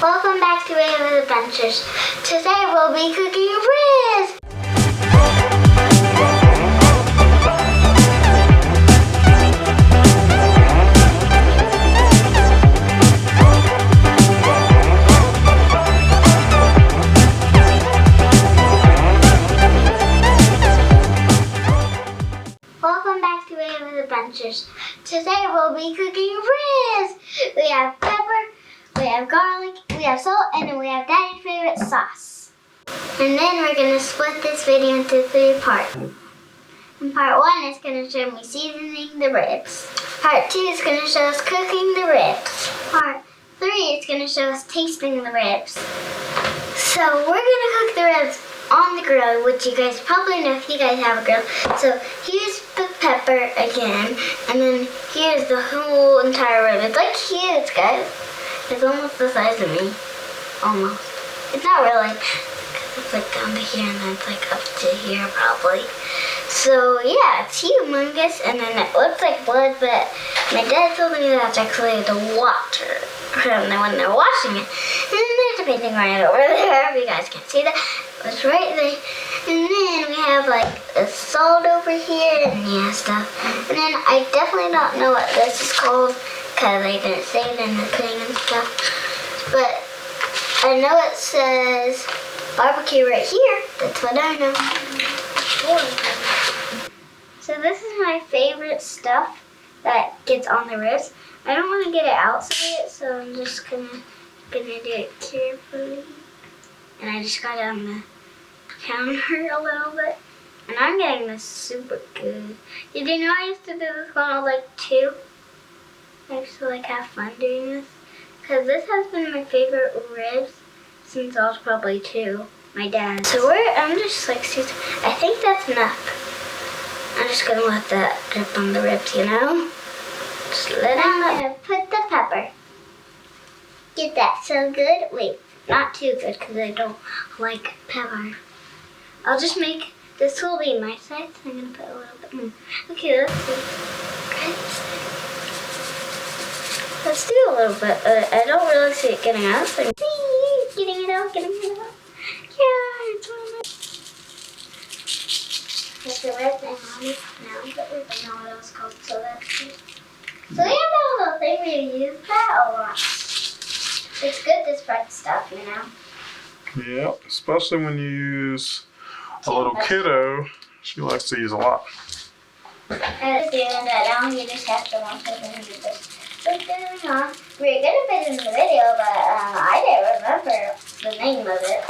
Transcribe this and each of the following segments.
Welcome back to Ava'S Adventures. Today we'll be cooking ribs. Welcome back to Ava'S Adventures. Today we'll be cooking ribs. We have pepper, we have garlic, we have salt, and then we have Daddy's favorite sauce. And then we're going to split this video into 3 parts. And part 1 is going to show me seasoning the ribs. Part 2 is going to show us cooking the ribs. Part 3 is going to show us tasting the ribs. So we're going to cook the ribs on the grill, which you guys probably know if you guys have a grill. So here's the pepper again, and then here's the whole entire rib. It's like huge, guys. It's almost the size of me. Almost. It's not really. It's like down to here, and then it's like up to here probably. So yeah, it's humongous, and then it looks like blood, but my dad told me that's actually the water from when they're washing it. And then there's a painting right over there. If you guys can't see that, it's right there. And then we have like the salt over here and yeah, stuff. And then I definitely don't know what this is called because they didn't say it in the thing and stuff. But I know it says barbecue right here. That's what I know. So this is my favorite stuff that gets on the ribs. I don't want to get it outside, so I'm just gonna do it carefully. And I just got it on the counter a little bit. And I'm getting this super good. Did you know I used to do this when I was like 2? I used to like have fun doing this. Because this has been my favorite ribs since I was probably 2. My dad. So I'm just like, I think that's enough. I'm just gonna let that drip on the ribs, you know? Just let it I'm gonna put the pepper. Get that so good. Wait, not too good because I don't like pepper. I'll just make, this will be my side, so I'm gonna put a little bit more. Okay, let's see. Let's do a little bit. I don't really see it getting out. So getting it out. Yeah, it's almost. There's a red thing on it now, but we don't know what it was called, so that's good. So you have that little thing where you use that a lot. It's good to spread stuff, you know? Yeah, especially when you use a little kiddo. She likes to use a lot. And doing that now, you just have to watch it and do this. What's going on? We're gonna put it in the video, but I didn't remember the name of it.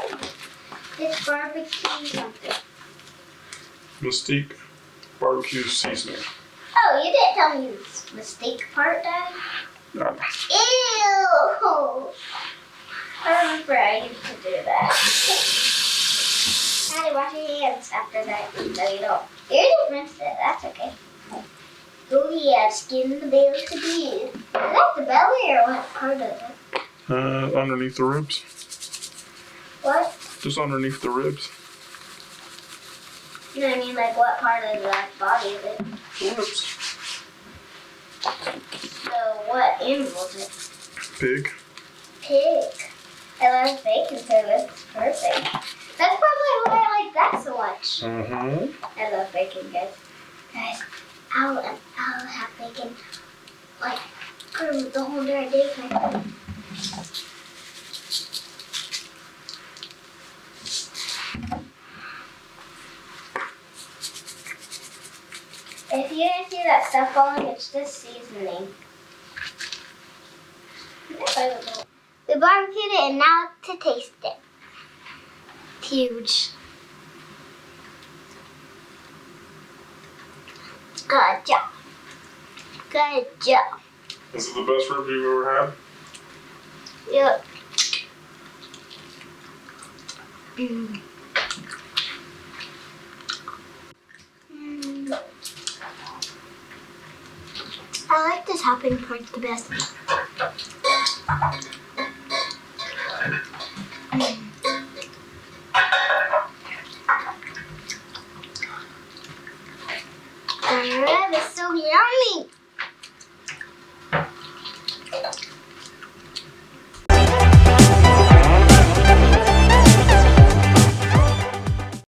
It's barbecue something. Mystique barbecue seasoning. Oh, you didn't tell me the steak part, Dad? No. Ew! I remember I used to do that. Daddy, wash your hands after that. No, you don't. You just rinsed it. That's okay. Oh yeah, skin the belly to be. Is that the belly or what part of it? Underneath the ribs. What? Just underneath the ribs. No, I mean like what part of the body is it? The ribs. So what animal is it? Pig. Pig. I love bacon, so this is perfect. That's probably why I like that so much. I love bacon, guys. Guys, I'll have bacon like for the whole entire day. If you didn't see that stuff falling, it's just seasoning. We barbecued it and now to taste it. It's huge. Good job. Good job. Is it the best rib you've ever had? Yep. Mm. I like the topping part the best.